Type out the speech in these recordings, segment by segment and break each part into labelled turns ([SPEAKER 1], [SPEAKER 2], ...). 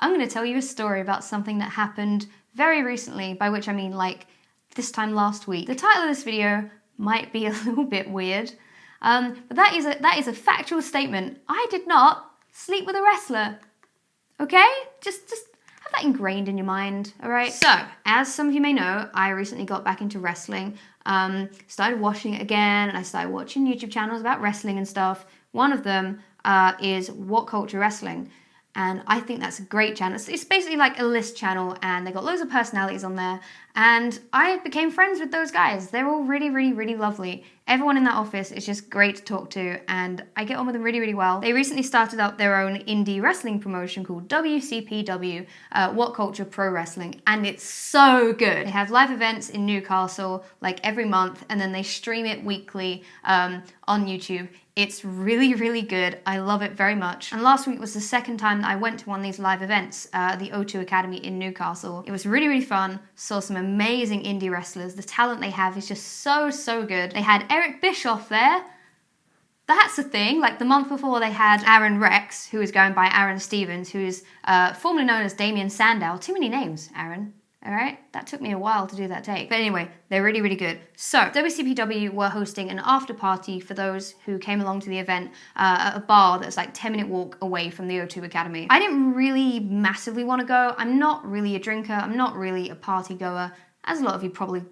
[SPEAKER 1] I'm going to tell you a story about something that happened very recently, by which I mean like this time last week. The title of this video might be a little bit weird, but that is a factual statement. I did not sleep with a wrestler. Okay? Just have that ingrained in your mind, all right? So, as some of you may know, I recently got back into wrestling, started watching it again, and I started watching YouTube channels about wrestling and stuff. One of them is What Culture Wrestling, and I think that's a great channel. It's basically like a list channel, and they got loads of personalities on there, and I became friends with those guys. They're all really, really, really lovely. Everyone in that office is just great to talk to, and I get on with them really, really well. They recently started up their own indie wrestling promotion called WCPW, What Culture Pro Wrestling, and it's so good. They have live events in Newcastle like every month, and then they stream it weekly on YouTube. It's really, really good. I love it very much. And last week was the second time that I went to one of these live events, the O2 Academy in Newcastle. It was really, really fun. Saw some amazing indie wrestlers. The talent they have is just so, so good. They had Eric Bischoff there. That's a thing. Like the month before they had Aaron Rex, who is going by Aaron Stevens, who is formerly known as Damien Sandow. Too many names, Aaron. All right, that took me a while to do that take. But anyway, they're really, really good. So, WCPW were hosting an after party for those who came along to the event at a bar that's like 10-minute walk away from the O2 Academy. I didn't really massively want to go. I'm not really a drinker. I'm not really a party goer, as a lot of you probably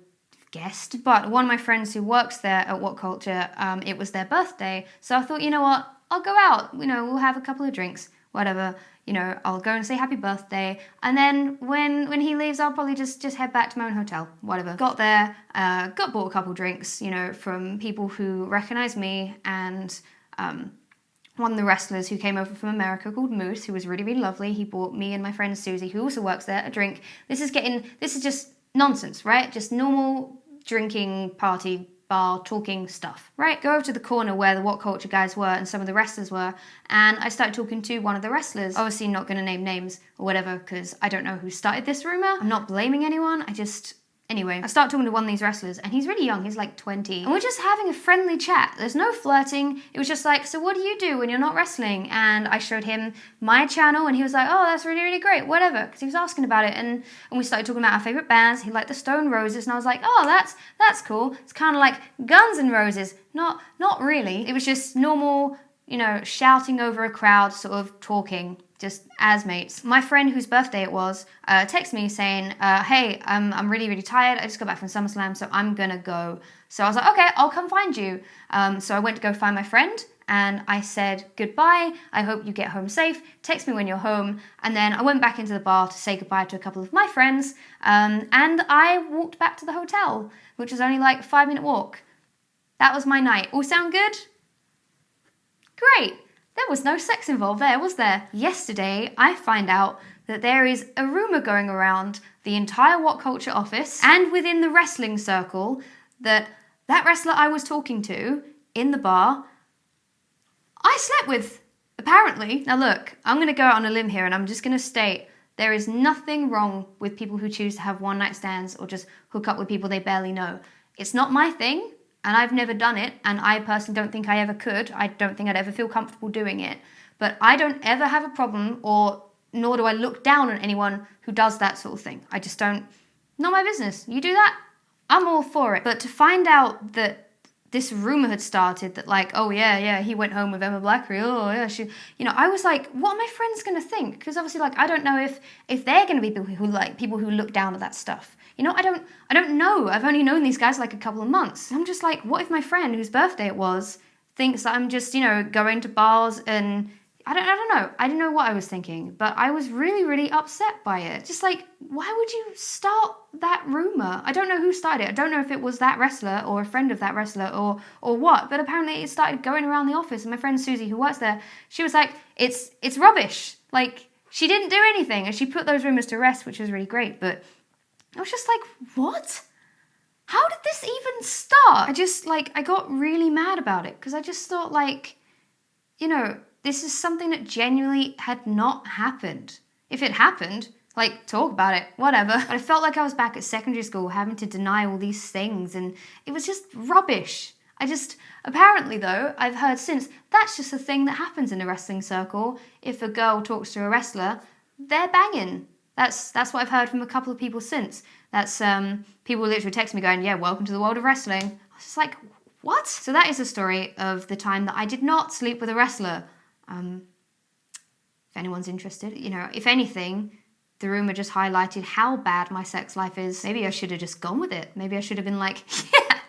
[SPEAKER 1] guessed. But one of my friends who works there at What Culture, it was their birthday. So I thought, you know what, I'll go out. You know, we'll have a couple of drinks, whatever. You know, I'll go and say happy birthday, and then when he leaves, I'll probably just head back to my own hotel, whatever. Got there, bought a couple drinks, you know, from people who recognised me, and one of the wrestlers who came over from America called Moose, who was really, really lovely. He bought me and my friend Susie, who also works there, a drink. This is just nonsense, right? Just normal drinking party bar talking stuff, right? Go over to the corner where the What Culture guys were and some of the wrestlers were, and I started talking to one of the wrestlers. Obviously not going to name names or whatever, because I don't know who started this rumor. I'm not blaming anyone. Anyway, I start talking to one of these wrestlers, and he's really young, he's like 20. And we're just having a friendly chat. There's no flirting. It was just like, so what do you do when you're not wrestling? And I showed him my channel, and he was like, oh, that's really, really great, whatever, because he was asking about it. And we started talking about our favourite bands. He liked the Stone Roses, and I was like, oh, that's cool. It's kind of like Guns N' Roses. Not really. It was just normal, you know, shouting over a crowd, sort of talking, just as mates. My friend whose birthday it was texted me saying, hey, I'm really, really tired. I just got back from SummerSlam, so I'm gonna go. So I was like, okay, I'll come find you. So I went to go find my friend, and I said goodbye. I hope you get home safe. Text me when you're home. And then I went back into the bar to say goodbye to a couple of my friends, and I walked back to the hotel, which was only like a 5-minute walk. That was my night. All sound good? Great. There was no sex involved there, was there? Yesterday, I find out that there is a rumour going around the entire What Culture office and within the wrestling circle that wrestler I was talking to in the bar, I slept with, apparently. Now look, I'm going to go out on a limb here, and I'm just going to state there is nothing wrong with people who choose to have one-night stands or just hook up with people they barely know. It's not my thing. And I've never done it, and I personally don't think I ever could. I don't think I'd ever feel comfortable doing it. But I don't ever have a problem, nor do I look down on anyone who does that sort of thing. I just don't, not my business. You do that, I'm all for it. But to find out that this rumor had started that like, oh yeah, he went home with Emma Blackery, oh yeah, she, you know, I was like, what are my friends gonna think? Because obviously, like, I don't know if they're gonna be people who look down at that stuff. You know, I don't know. I've only known these guys like a couple of months. I'm just like, what if my friend whose birthday it was thinks that I'm just, you know, going to bars and I don't know. I didn't know what I was thinking, but I was really, really upset by it. Just like, why would you start that rumor? I don't know who started it. I don't know if it was that wrestler or a friend of that wrestler or what, but apparently it started going around the office, and my friend Susie, who works there, she was like, it's rubbish. Like, she didn't do anything, and she put those rumors to rest, which was really great, but I was just like, what? How did this even start? I got really mad about it, because I just thought, like, you know, this is something that genuinely had not happened. If it happened, like, talk about it, whatever. But I felt like I was back at secondary school having to deny all these things, and it was just rubbish. Apparently though, I've heard since, that's just a thing that happens in the wrestling circle. If a girl talks to a wrestler, they're banging. That's what I've heard from a couple of people since. That's people literally text me going, yeah, welcome to the world of wrestling. I was just like, what? So that is the story of the time that I did not sleep with a wrestler. If anyone's interested, you know, if anything, the rumour just highlighted how bad my sex life is. Maybe I should have just gone with it. Maybe I should have been like, yeah,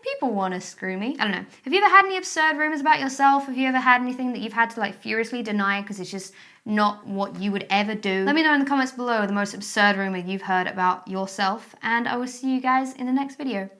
[SPEAKER 1] people want to screw me. I don't know. Have you ever had any absurd rumours about yourself? Have you ever had anything that you've had to like furiously deny because it's just not what you would ever do? Let me know in the comments below the most absurd rumour you've heard about yourself, and I will see you guys in the next video.